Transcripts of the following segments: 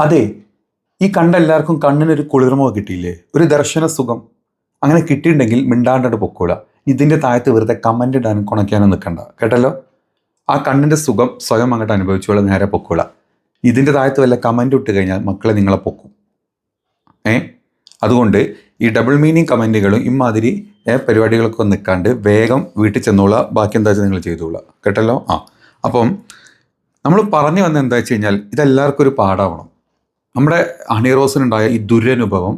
അതെ, ഈ കണ്ട എല്ലാവർക്കും കണ്ണിനൊരു കുളിർമ കിട്ടിയില്ലേ, ഒരു ദർശന സുഖം. അങ്ങനെ കിട്ടിയിട്ടുണ്ടെങ്കിൽ മിണ്ടാണ്ടോട് പൊക്കോളാം. ഇതിൻ്റെ താഴത്ത് വെറുതെ കമൻ്റ് ഇടാനും കുണയ്ക്കാനും നിൽക്കണ്ട കേട്ടല്ലോ. ആ കണ്ണിൻ്റെ സുഖം സ്വയം അങ്ങോട്ട് അനുഭവിച്ചോളാം, നേരെ പൊക്കോളാം. ഇതിൻ്റെ താഴത്ത് വല്ല കമൻ്റ് ഇട്ട് കഴിഞ്ഞാൽ മക്കളെ നിങ്ങളെ പൊക്കും. അതുകൊണ്ട് ഈ ഡബിൾ മീനിങ് കമൻറ്റുകളും ഇമാതിരി പരിപാടികളൊക്കെ നിൽക്കാണ്ട് വേഗം വീട്ടിൽ ചെന്നോളാം. ബാക്കി എന്താ വെച്ചാൽ നിങ്ങൾ ചെയ്തോളാം കേട്ടല്ലോ. അപ്പം നമ്മൾ പറഞ്ഞു വന്നത് എന്താ വെച്ച് കഴിഞ്ഞാൽ ഇതെല്ലാവർക്കും ഒരു പാഠാവണം. നമ്മുടെ ഹണി റോസിനുണ്ടായ ഈ ദുരനുഭവം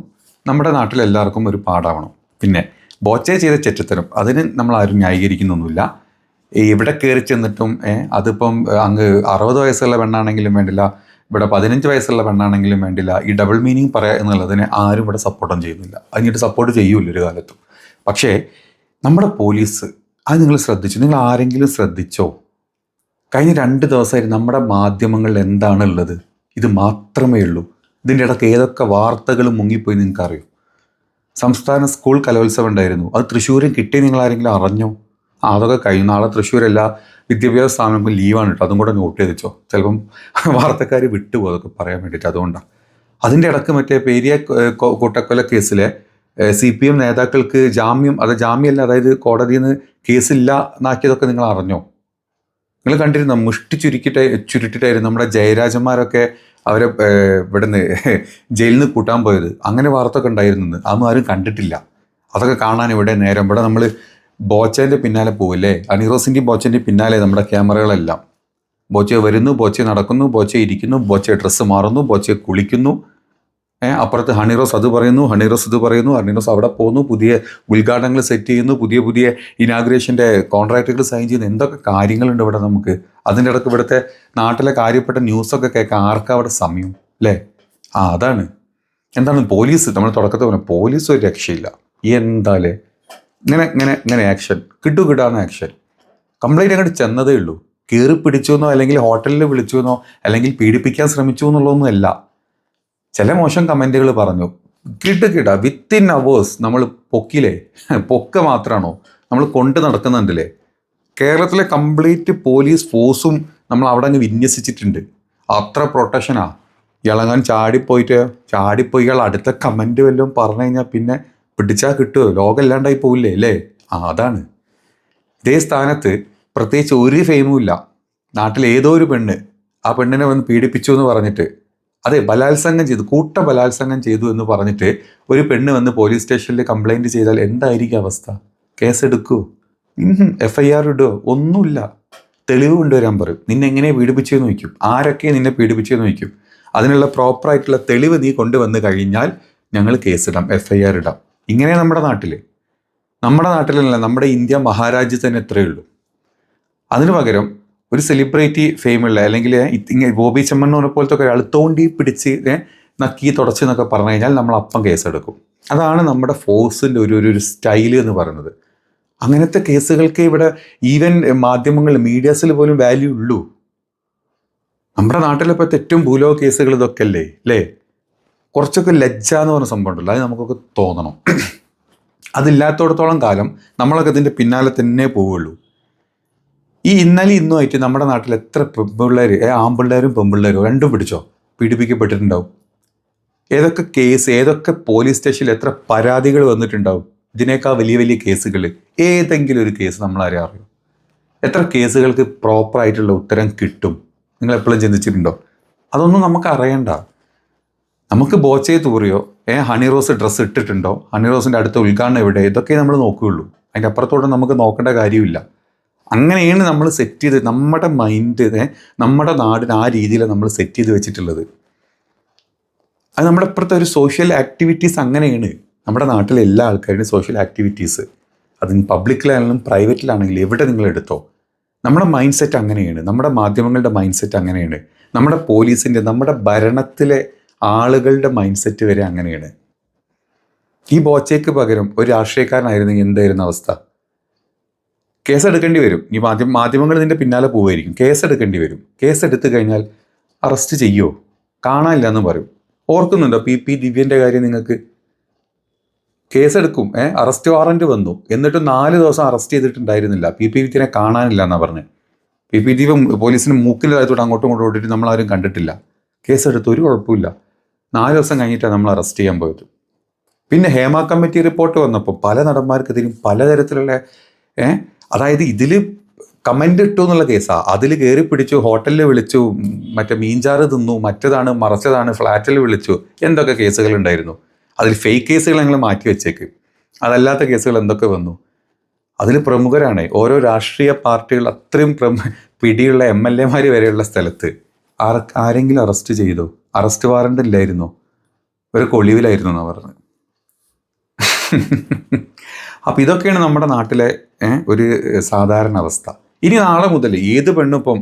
നമ്മുടെ നാട്ടിലെല്ലാവർക്കും ഒരു പാഠാവണം. പിന്നെ ബോച്ചെ ചെയ്ത ചെറ്റത്തരം അതിന് നമ്മൾ ആരും ന്യായീകരിക്കുന്നൊന്നുമില്ല. ഇവിടെ കയറി ചെന്നിട്ടും അതിപ്പം അങ്ങ് 60 വയസ്സുള്ള പെണ്ണാണെങ്കിലും വേണ്ടില്ല, ഇവിടെ 15 വയസ്സുള്ള പെണ്ണാണെങ്കിലും വേണ്ടില്ല, ഈ ഡബിൾ മീനിങ് പറയുക എന്നുള്ളതിനെ ആരും ഇവിടെ സപ്പോർട്ടും ചെയ്യുന്നില്ല. അതിനിട്ട് സപ്പോർട്ട് ചെയ്യൂല ഒരു കാലത്തും. പക്ഷേ നമ്മുടെ പോലീസ് അത് നിങ്ങൾ ശ്രദ്ധിച്ചു? നിങ്ങൾ ആരെങ്കിലും ശ്രദ്ധിച്ചോ? കഴിഞ്ഞ 2 ദിവസമായിട്ട് നമ്മുടെ മാധ്യമങ്ങളിൽ എന്താണുള്ളത്? ഇത് മാത്രമേ ഉള്ളൂ. ഇതിൻ്റെ ഇടയ്ക്ക് ഏതൊക്കെ വാർത്തകൾ മുങ്ങിപ്പോയി നിങ്ങൾക്കറിയോ? സംസ്ഥാന സ്കൂൾ കലോത്സവം ഉണ്ടായിരുന്നു, അത് തൃശ്ശൂരും കിട്ടി. നിങ്ങൾ ആരെങ്കിലും അറിഞ്ഞോ? അതൊക്കെ കഴിഞ്ഞു. നാളെ തൃശ്ശൂർ എല്ലാ വിദ്യാഭ്യാസ സ്ഥാപനങ്ങൾക്കും ലീവാണ് കേട്ടോ, അതും കൂടെ നോട്ട് ചെയ്ത് വെച്ചോ. ചിലപ്പം വാർത്തക്കാർ വിട്ടുപോകും അതൊക്കെ പറയാൻ വേണ്ടിയിട്ട്. അതുകൊണ്ടാണ്. അതിൻ്റെ ഇടയ്ക്ക് മറ്റേ പേരിയ കൂട്ടക്കൊല കേസിലെ CPM നേതാക്കൾക്ക് ജാമ്യമല്ല, അതായത് കോടതിയിൽ നിന്ന് കേസില്ല എന്നാക്കിയതൊക്കെ നിങ്ങൾ അറിഞ്ഞോ? നിങ്ങൾ കണ്ടിരുന്നോ? മുഷ്ടി ചുരുട്ടിട്ടായിരുന്നു നമ്മുടെ ജയരാജന്മാരൊക്കെ അവരെ ഇവിടുന്ന് ജയിലിൽ നിന്ന് കൂട്ടാൻ പോയത്. അങ്ങനെ വാർത്തയൊക്കെ ഉണ്ടായിരുന്നു. അതൊന്നും ആരും കണ്ടിട്ടില്ല. അതൊക്കെ കാണാൻ ഇവിടെ നേരം. ഇവിടെ നമ്മൾ ബോച്ചേൻ്റെ പിന്നാലെ പോവില്ലേ, ഹണി റോസിൻ്റെയും ബോച്ചേൻ്റെയും പിന്നാലെ നമ്മുടെ ക്യാമറകളെല്ലാം. ബോച്ചെ വരുന്നു, ബോച്ചെ നടക്കുന്നു, ബോച്ചെ ഇരിക്കുന്നു, ബോച്ചെ ഡ്രസ്സ് മാറുന്നു, ബോച്ചെ കുളിക്കുന്നു. അപ്പുറത്ത് ഹണി റോസ് അത് പറയുന്നു, ഹണി റോസ് ഇത് പറയുന്നു, ഹണി റോസ് അവിടെ പോകുന്നു, പുതിയ ഉദ്ഘാടനങ്ങൾ സെറ്റ് ചെയ്യുന്നു, പുതിയ ഇനാഗ്രേഷൻ്റെ കോൺട്രാക്റ്റുകൾ സൈൻ ചെയ്യുന്നു. എന്തൊക്കെ കാര്യങ്ങളുണ്ട് ഇവിടെ നമുക്ക്. അതിൻ്റെ ഇടയ്ക്ക് ഇവിടുത്തെ നാട്ടിലെ കാര്യപ്പെട്ട ന്യൂസൊക്കെ കേൾക്കാൻ ആർക്കാ അവിടെ സമയം അല്ലേ? അതാണ്. എന്താണ് പോലീസ്? നമ്മൾ തുടക്കത്തിൽ പറഞ്ഞു പോലീസ് ഒരു രക്ഷയില്ല. എന്താലേ ഇങ്ങനെ ആക്ഷൻ കിടാന്ന് ആക്ഷൻ. കംപ്ലൈൻറ്റ് അങ്ങോട്ട് ചെന്നതേ ഉള്ളൂ. കയറി പിടിച്ചു എന്നോ അല്ലെങ്കിൽ ഹോട്ടലിൽ വിളിച്ചു എന്നോ അല്ലെങ്കിൽ പീഡിപ്പിക്കാൻ ശ്രമിച്ചു എന്നുള്ളതൊന്നും അല്ല. ചില മോശം കമൻറ്റുകൾ പറഞ്ഞു, കിട വിത്തിൻ അവേഴ്സ് നമ്മൾ പൊക്കിലേ. പൊക്ക മാത്രമാണോ നമ്മൾ കൊണ്ട് നടക്കുന്നുണ്ടല്ലേ? കേരളത്തിലെ കംപ്ലീറ്റ് പോലീസ് ഫോഴ്സും നമ്മൾ അവിടെ അങ്ങ് വിന്യസിച്ചിട്ടുണ്ട്. അത്ര പ്രൊട്ടക്ഷനാ. ഇളങ്ങാൻ ചാടിപ്പോയി ഇയാൾ അടുത്ത കമൻറ്റ് വല്ലതും പറഞ്ഞു കഴിഞ്ഞാൽ പിന്നെ പിടിച്ചാൽ കിട്ടുമോ? ലോകം ഇല്ലാണ്ടായി പോവില്ലേ അല്ലേ? അതാണ്. ഇതേ സ്ഥാനത്ത് പ്രത്യേകിച്ച് ഒരു ഫെയിമും ഇല്ല. നാട്ടിൽ ഏതോ ഒരു പെണ്ണ് ആ പെണ്ണിനെ വന്ന് പീഡിപ്പിച്ചു എന്ന് പറഞ്ഞിട്ട്, അതെ ബലാത്സംഗം ചെയ്തു, ബലാത്സംഗം ചെയ്തു എന്ന് പറഞ്ഞിട്ട് ഒരു പെണ്ണ് വന്ന് പോലീസ് സ്റ്റേഷനിൽ കംപ്ലൈൻറ്റ് ചെയ്താൽ എന്തായിരിക്കും അവസ്ഥ? കേസെടുക്കുമോ? FIR ഇടുമോ? ഒന്നുമില്ല. തെളിവ് കൊണ്ടുവരാൻ പറയും. നിന്നെ എങ്ങനെ പീഡിപ്പിച്ചതെന്ന് ചോദിക്കും. ആരൊക്കെ നിന്നെ പീഡിപ്പിച്ചതെന്ന് ചോദിക്കും. അതിനുള്ള പ്രോപ്പറായിട്ടുള്ള തെളിവ് നീ കൊണ്ടുവന്ന് കഴിഞ്ഞാൽ ഞങ്ങൾ കേസിടാം, FIR ഇടാം. ഇങ്ങനെ നമ്മുടെ നാട്ടിലല്ല, നമ്മുടെ ഇന്ത്യ മഹാരാജ്യത്ത് തന്നെ എത്രയേ ഉള്ളൂ. അതിനു പകരം ഒരു സെലിബ്രിറ്റി ഫെയിമുള്ള അല്ലെങ്കിൽ ബോബി ചെമ്മണ്ണൂരെ പോലത്തെ ഒരാൾ തോണ്ടി പിടിച്ച് നക്കി തുടച്ച് എന്നൊക്കെ പറഞ്ഞു കഴിഞ്ഞാൽ നമ്മൾ അപ്പം കേസെടുക്കും. അതാണ് നമ്മുടെ ഫോഴ്സിൻ്റെ ഒരു സ്റ്റൈല് എന്ന് പറയുന്നത്. അങ്ങനത്തെ കേസുകൾക്ക് ഇവിടെ ഈവൻ മാധ്യമങ്ങൾ മീഡിയാസിൽ പോലും വാല്യൂ ഉള്ളൂ. നമ്മുടെ നാട്ടിലിപ്പോഴത്തെ ഏറ്റവും ഭൂലോക കേസുകൾ ഇതൊക്കെ അല്ലേ? കുറച്ചൊക്കെ ലജ്ജ എന്ന് പറഞ്ഞ സംഭവം ഉണ്ടല്ലോ, അത് നമുക്കൊക്കെ തോന്നണം. അതില്ലാത്തടത്തോളം കാലം നമ്മളൊക്കെ ഇതിൻ്റെ പിന്നാലെ തന്നെ പോവുള്ളൂ. ഈ ഇന്നലെ ഇന്നുമായിട്ട് നമ്മുടെ നാട്ടിൽ എത്ര പെൺപിള്ളേർ, ആൺപിള്ളേരും പെൺപിള്ളേരും രണ്ടും പീഡിപ്പിക്കപ്പെട്ടിട്ടുണ്ടാവും. ഏതൊക്കെ കേസ്, ഏതൊക്കെ പോലീസ് സ്റ്റേഷനിൽ എത്ര പരാതികൾ വന്നിട്ടുണ്ടാവും. ഇതിനേക്കാൾ വലിയ കേസുകൾ, ഏതെങ്കിലും ഒരു കേസ് നമ്മളാരെ അറിയും? എത്ര കേസുകൾക്ക് പ്രോപ്പറായിട്ടുള്ള ഉത്തരം കിട്ടും? നിങ്ങൾ എപ്പോഴും ചിന്തിച്ചിട്ടുണ്ടോ? അതൊന്നും നമുക്ക് അറിയണ്ട. നമുക്ക് ബോച്ചയെ തൂറിയോ ഹണി റോസ് ഡ്രസ്സ് ഇട്ടിട്ടുണ്ടോ, ഹണി റോസിൻ്റെ അടുത്ത ഉദ്ഘാടനം എവിടെ, ഇതൊക്കെ നമ്മൾ നോക്കുകയുള്ളൂ. അതിൻ്റെ അപ്പുറത്തോടെ നമുക്ക് നോക്കേണ്ട കാര്യമില്ല. അങ്ങനെയാണ് നമ്മൾ സെറ്റ് ചെയ്ത് നമ്മുടെ മൈൻഡ്, നമ്മുടെ നാടിന് ആ രീതിയിൽ നമ്മൾ സെറ്റ് ചെയ്ത് വെച്ചിട്ടുള്ളത്. അത് നമ്മുടെ ഇപ്പുറത്തെ ഒരു സോഷ്യൽ ആക്ടിവിറ്റീസ് അങ്ങനെയാണ്. നമ്മുടെ നാട്ടിലെ എല്ലാ ആൾക്കാരുടെയും സോഷ്യൽ ആക്ടിവിറ്റീസ്, അതിന് പബ്ലിക്കിലാണെങ്കിലും പ്രൈവറ്റിലാണെങ്കിലും എവിടെ നിങ്ങൾ എടുത്തോ, നമ്മുടെ മൈൻഡ് സെറ്റ് അങ്ങനെയാണ്. നമ്മുടെ മാധ്യമങ്ങളുടെ മൈൻഡ് സെറ്റ് അങ്ങനെയാണ്. നമ്മുടെ പോലീസിൻ്റെ, നമ്മുടെ ഭരണത്തിലെ ആളുകളുടെ മൈൻഡ് സെറ്റ് വരെ അങ്ങനെയാണ്. ഈ ബോച്ചയ്ക്ക് പകരം ഒരു രാഷ്ട്രീയക്കാരനായിരുന്നെങ്കിൽ എന്തായിരുന്നു അവസ്ഥ? കേസെടുക്കേണ്ടി വരും. ഈ മാധ്യമങ്ങൾ ഇതിൻ്റെ പിന്നാലെ പോവുമായിരിക്കും. കേസെടുക്കേണ്ടി വരും. കേസെടുത്ത് കഴിഞ്ഞാൽ അറസ്റ്റ് ചെയ്യുമോ? കാണാനില്ല എന്ന് പറയും. ഓർക്കുന്നുണ്ടോ PP ദിവ്യൻ്റെ കാര്യം? നിങ്ങൾക്ക് കേസെടുക്കും, അറസ്റ്റ് വാറൻറ്റ് വന്നു, എന്നിട്ട് 4 ദിവസം അറസ്റ്റ് ചെയ്തിട്ടുണ്ടായിരുന്നില്ല. PP ദിവ്യനെ കാണാനില്ല എന്നാണ് പറഞ്ഞത്. PP ദിവ്യ പോലീസിന് മൂക്കിലായതുകൊണ്ട് അങ്ങോട്ടും ഇങ്ങോട്ടും ഓടിയിട്ട് നമ്മളാരും കണ്ടിട്ടില്ല. കേസെടുത്തു, ഒരു കുഴപ്പമില്ല. 4 ദിവസം കഴിഞ്ഞിട്ടാണ് നമ്മൾ അറസ്റ്റ് ചെയ്യാൻ പോയത്. പിന്നെ ഹേമ കമ്മിറ്റി റിപ്പോർട്ട് വന്നപ്പോൾ പല നടന്മാർക്കെതിരും പലതരത്തിലുള്ള അതായത് ഇതിൽ കമൻ്റ് ഇട്ടു എന്നുള്ള കേസാണ്. അതിൽ കയറി പിടിച്ചു, ഹോട്ടലിൽ വിളിച്ചു, മറ്റേ മീൻചാറ് തിന്നു, മറ്റേതാണ് മറച്ചതാണ്, ഫ്ലാറ്റിൽ വിളിച്ചു, എന്തൊക്കെ കേസുകൾ ഉണ്ടായിരുന്നു. അതിൽ ഫേക്ക് കേസുകൾ ഞങ്ങൾ മാറ്റി വെച്ചേക്ക്. അതല്ലാത്ത കേസുകൾ എന്തൊക്കെ വന്നു. അതിൽ പ്രമുഖരാണ് ഓരോ രാഷ്ട്രീയ പാർട്ടികൾ, അത്രയും പിടിയുള്ള MLA-മാർ വരെയുള്ള സ്ഥലത്ത് ആരെങ്കിലും അറസ്റ്റ് ചെയ്തോ? അറസ്റ്റ് വാറണ്ട് ഇല്ലായിരുന്നോ? ഒരു കൊളിവിലായിരുന്നു എന്നാണ് പറഞ്ഞത്. അപ്പം ഇതൊക്കെയാണ് നമ്മുടെ നാട്ടിലെ ഒരു സാധാരണ അവസ്ഥ. ഇനി നാളെ മുതൽ ഏത് പെണ്ണിപ്പം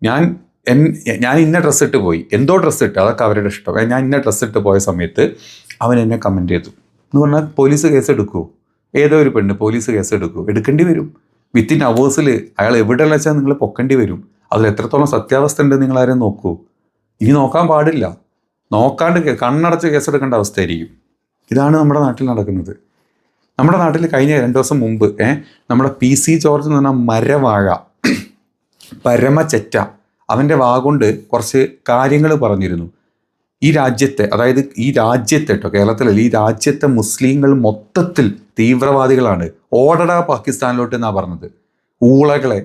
ഞാൻ ഇന്ന ഡ്രസ്സ് ഇട്ട് പോയി, എന്തോ ഡ്രസ്സ് ഇട്ട്, അതൊക്കെ അവരുടെ ഇഷ്ടം. ഞാൻ ഇന്ന ഡ്രസ്സ് ഇട്ട് പോയ സമയത്ത് അവൻ എന്നെ കമൻറ്റ് ചെയ്തു എന്ന് പറഞ്ഞാൽ പോലീസ് കേസ് എടുക്കുമോ? ഏതോ ഒരു പെണ്ണ് പോലീസ് കേസ് എടുക്കുമോ? എടുക്കേണ്ടി വരും. വിത്തിൻ അവേഴ്സിൽ അയാൾ എവിടെയുള്ള വെച്ചാൽ നിങ്ങൾ പൊക്കേണ്ടി വരും. അതിൽ എത്രത്തോളം സത്യാവസ്ഥ ഉണ്ട് നിങ്ങളാരും നോക്കൂ. ഇനി നോക്കാൻ പാടില്ല. നോക്കാണ്ട് കണ്ണടച്ച് കേസെടുക്കേണ്ട അവസ്ഥയായിരിക്കും. ഇതാണ് നമ്മുടെ നാട്ടിൽ നടക്കുന്നത്. നമ്മുടെ നാട്ടിൽ കഴിഞ്ഞ 2 ദിവസം മുമ്പ് നമ്മുടെ PC ജോർജ് എന്ന് പറഞ്ഞാൽ മരവാഴ പരമചെറ്റ, അവൻ്റെ വാഗൊണ്ട് കുറച്ച് കാര്യങ്ങൾ പറഞ്ഞിരുന്നു. ഈ രാജ്യത്തെ, അതായത് ഈ രാജ്യത്തെ കേട്ടോ, കേരളത്തിലല്ല, ഈ രാജ്യത്തെ മുസ്ലിങ്ങൾ മൊത്തത്തിൽ തീവ്രവാദികളാണ്, ഓടടാ പാകിസ്ഥാനിലോട്ട് എന്നാണ് പറഞ്ഞത്. ഊളകളെ,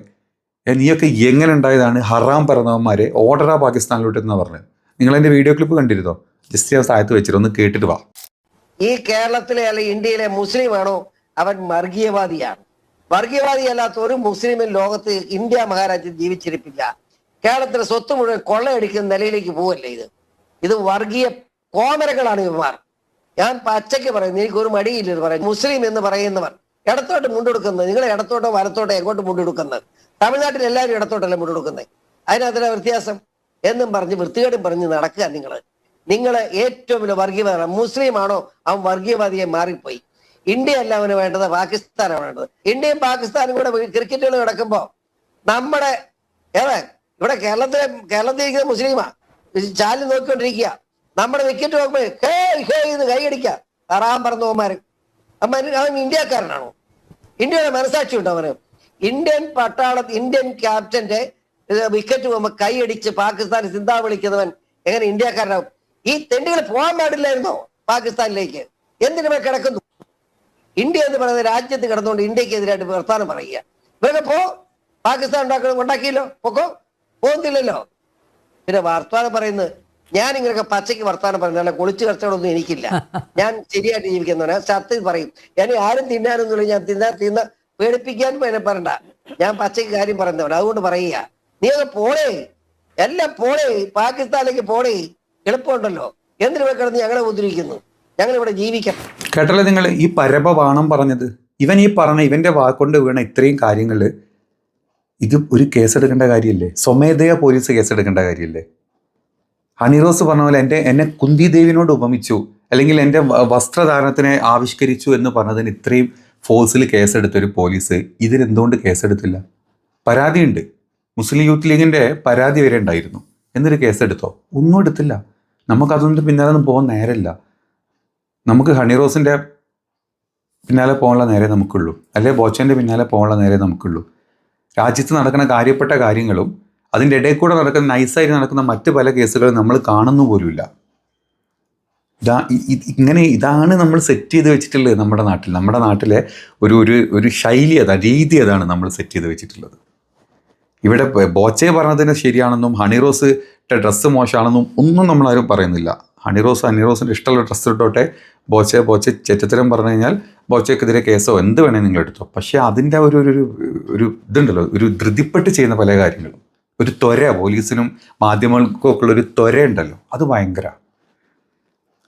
നീയൊക്കെ എങ്ങനെ ഉണ്ടായതാണ്, ഹറാം പറഞ്ഞവന്മാരെ ഓടടാ പാകിസ്ഥാനിലോട്ട് എന്നാണ് പറഞ്ഞത്. നിങ്ങളെൻ്റെ വീഡിയോ ക്ലിപ്പ് കണ്ടിരുന്നോ? ജസ്റ്റ് ഞാൻ താഴത്ത് വെച്ചിട്ട് ഒന്ന് കേട്ടിട്ട് വാ. ഈ കേരളത്തിലെ അല്ലെങ്കിൽ ഇന്ത്യയിലെ മുസ്ലിമാണോ അവൻ വർഗീയവാദിയാണ്. വർഗീയവാദിയല്ലാത്ത ഒരു മുസ്ലിമും ലോകത്ത് ഇന്ത്യ മഹാരാജ്യം ജീവിച്ചിരിപ്പില്ല. കേരളത്തിലെ സ്വത്ത് മുഴുവൻ കൊള്ളയടിക്കുന്ന നിലയിലേക്ക് പോവല്ലേ ഇത് വർഗീയ കോമരങ്ങളാണ് ഇവന്മാർ. ഞാൻ പച്ചയ്ക്ക് പറയുന്നു, എനിക്കൊരു മടിയില്ല പറയാം. മുസ്ലിം എന്ന് പറയുന്നവർ ഇടത്തോട്ട് മുണ്ടെടുക്കുന്നത്, നിങ്ങൾ ഇടത്തോട്ടോ വലത്തോട്ടോ എങ്ങോട്ട് മുണ്ടെടുക്കുന്നത്? തമിഴ്നാട്ടിൽ എല്ലാവരും ഇടത്തോട്ടല്ല മുണ്ടെടുക്കുന്നത്. അതിനകത്തിലെ വ്യത്യാസം എന്നും പറഞ്ഞ് വൃത്തികേടും പറഞ്ഞ് നടക്കുക. നിങ്ങൾ ഏറ്റവും വലിയ വർഗീയവാദിയാണ്. മുസ്ലിം ആണോ അവൻ വർഗീയവാദിയെ മാറിപ്പോയി. ഇന്ത്യ അല്ല അവന് വേണ്ടത്, പാകിസ്ഥാനാണ് വേണ്ടത്. ഇന്ത്യയും പാകിസ്ഥാനും കൂടെ ക്രിക്കറ്റുകൾ കിടക്കുമ്പോ നമ്മുടെ ഇവിടെ കേരളത്തിലിരിക്കുന്ന മുസ്ലിമാ ചാലിൽ നോക്കിക്കൊണ്ടിരിക്കുക. നമ്മുടെ വിക്കറ്റ് നോക്കുമ്പോ ഇത് കൈയടിക്കുക. അറാം പറന്നവന്മാര്. അവൻ ഇന്ത്യക്കാരനാണോ? ഇന്ത്യയുടെ മനസാക്ഷി ഉണ്ടോ അവന്? ഇന്ത്യൻ ഇന്ത്യൻ ക്യാപ്റ്റന്റെ വിക്കറ്റ് പോകുമ്പോ കൈയടിച്ച് പാകിസ്ഥാൻ സിന്ധാ വിളിക്കുന്നവൻ എങ്ങനെ ഇന്ത്യക്കാരനാവും? ഈ തെണ്ടികൾ പോകാൻ പാടില്ലായിരുന്നോ പാകിസ്ഥാനിലേക്ക്? എന്തിനു കിടക്കുന്നു? ഇന്ത്യ എന്ന് പറയുന്ന രാജ്യത്ത് കിടന്നുകൊണ്ട് ഇന്ത്യക്കെതിരായിട്ട് വർത്താനം പറയുക. ഇവരൊക്കെ പാകിസ്ഥാൻ ഉണ്ടാക്കിയല്ലോ, പോകുന്നില്ലല്ലോ. പിന്നെ വർത്താനം പറയുന്നത്, ഞാൻ ഇങ്ങനെയൊക്കെ പച്ചയ്ക്ക് വർത്താനം പറയുന്നത്, അല്ല കുളിച്ച് കച്ചവടമൊന്നും എനിക്കില്ല. ഞാൻ ശരിയായിട്ട് ജീവിക്കുന്നവനാ, സത്യം പറയും. ഞാൻ ആരും തിന്നാനൊന്നുമില്ല. ഞാൻ തിന്ന പേടിപ്പിക്കാനും എന്നെ പറയണ്ട. ഞാൻ പച്ചയ്ക്ക് കാര്യം പറയുന്നവൻ. അതുകൊണ്ട് പറയുക, നീ ഒക്കെ പോടേ, എല്ലാം പോടേ, പാകിസ്ഥാനിലേക്ക് പോടേ, എളുപ്പമുണ്ടല്ലോ. എന്തിനു കിടന്ന് ഞങ്ങളെ ഉദ്ധരിക്കുന്നു? ഞങ്ങൾ ഇവിടെ ജീവിക്കണം. കേട്ടല്ലേ നിങ്ങൾ ഈ പരമബാണം പറഞ്ഞത്? ഇവന്റെ വാക്കൊണ്ട് വീണ ഇത്രയും കാര്യങ്ങൾ, ഇത് ഒരു കേസെടുക്കേണ്ട കാര്യമില്ലേ? സ്വമേധയാ പോലീസ് കേസെടുക്കേണ്ട കാര്യമില്ലേ? ഹണിറോസ് പറഞ്ഞ പോലെ എന്നെ കുന്തി ദേവിനോട് ഉപമിച്ചു, അല്ലെങ്കിൽ എൻ്റെ വസ്ത്രധാരണത്തിനെ ആവിഷ്കരിച്ചു എന്ന് പറഞ്ഞതിന് ഇത്രയും ഫോഴ്സിൽ കേസെടുത്തൊരു പോലീസ് ഇതിനെന്തുകൊണ്ട് കേസെടുത്തില്ല? പരാതിയുണ്ട്. മുസ്ലിം യൂത്ത് ലീഗിൻ്റെ പരാതി വരെ ഉണ്ടായിരുന്നു. എന്നൊരു കേസെടുത്തോ? ഒന്നും എടുത്തില്ല. നമുക്കതൊന്നും പിന്നാലെ ഒന്നും പോകാൻ നേരമില്ല. നമുക്ക് ഹണിറോസിൻ്റെ പിന്നാലെ പോകാനുള്ള നേരെ നമുക്കുള്ളൂ, അല്ലെ ബോച്ചൻ്റെ പിന്നാലെ പോകാനുള്ള നേരെ നമുക്കുള്ളൂ. രാജ്യത്ത് നടക്കുന്ന കാര്യപ്പെട്ട കാര്യങ്ങളും അതിൻ്റെ ഇടയിൽ കൂടെ നടക്കുന്ന നൈസായിട്ട് നടക്കുന്ന മറ്റ് പല കേസുകളും നമ്മൾ കാണുന്നു പോലുമില്ല. ഇതാണ് നമ്മൾ സെറ്റ് ചെയ്ത് വെച്ചിട്ടുള്ളത് നമ്മുടെ നാട്ടിലെ ഒരു ശൈലി അതാണ്, രീതി അതാണ് നമ്മൾ സെറ്റ് ചെയ്ത് വെച്ചിട്ടുള്ളത്. ഇവിടെ ബോച്ചെ പറഞ്ഞതിന് ശരിയാണെന്നും ഹണിറോസിൻ്റെ ഡ്രസ്സ് മോശമാണെന്നും ഒന്നും നമ്മളാരും പറയുന്നില്ല. ഹണിറോസിൻ്റെ ഇഷ്ടമുള്ള ഡ്രസ്സ് ഇട്ടോട്ടെ. ബോച്ചെ ചെറ്റത്തരം പറഞ്ഞു കഴിഞ്ഞാൽ ബോച്ചയ്ക്കെതിരെ കേസോ എന്ത് വേണേൽ നിങ്ങൾ എടുത്തോ. പക്ഷേ അതിൻ്റെ ഒരു ഇതുണ്ടല്ലോ, ഒരു ധൃതിപ്പെട്ട് ചെയ്യുന്ന പല കാര്യങ്ങളും, ഒരു ത്വര, പോലീസിനും മാധ്യമങ്ങൾക്കും ഒക്കെ ഉള്ളൊരു ത്വര ഉണ്ടല്ലോ, അത് ഭയങ്കര.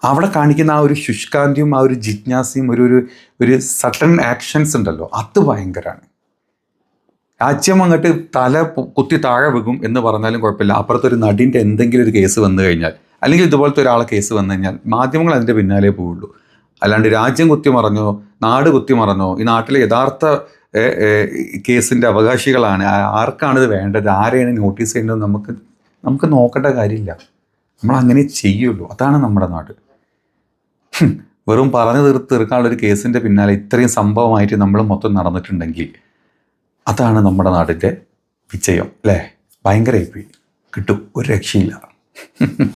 അവിടെ കാണിക്കുന്ന ആ ഒരു ശുഷ്കാന്തിയും ആ ഒരു ജിജ്ഞാസയും ഒരു സഡൻ ആക്ഷൻസ് ഉണ്ടല്ലോ, അത് ഭയങ്കരമാണ്. രാജ്യം അങ്ങോട്ട് തല കുത്തി താഴെ വെക്കും എന്ന് പറഞ്ഞാലും കുഴപ്പമില്ല. അപ്പുറത്തൊരു നടിൻ്റെ എന്തെങ്കിലും ഒരു കേസ് വന്നു കഴിഞ്ഞാൽ, അല്ലെങ്കിൽ ഇതുപോലത്തെ ഒരാളെ കേസ് വന്നു കഴിഞ്ഞാൽ മാധ്യമങ്ങൾ അതിൻ്റെ പിന്നാലെ പോവുള്ളൂ. അല്ലാണ്ട് രാജ്യം കുത്തിമറഞ്ഞോ, നാട് കുത്തിമറഞ്ഞോ, ഈ നാട്ടിലെ യഥാർത്ഥ കേസിൻ്റെ അവകാശികളാണ്, ആർക്കാണിത് വേണ്ടത്, ആരെയാണ് നോട്ടീസ് ചെയ്യേണ്ടത്, നമുക്ക് നോക്കേണ്ട കാര്യമില്ല. നമ്മളങ്ങനെ ചെയ്യുള്ളൂ. അതാണ് നമ്മുടെ നാട്. വെറും പറഞ്ഞു തീർക്കാനുള്ളൊരു കേസിൻ്റെ പിന്നാലെ ഇത്രയും സംഭവമായിട്ട് നമ്മൾ മൊത്തം നടന്നിട്ടുണ്ടെങ്കിൽ അതാണ് നമ്മുടെ നാടിൻ്റെ വിജയം, അല്ലേ? ഭയങ്കരമായിപ്പോയി. കിട്ടും, ഒരു രക്ഷയില്ല.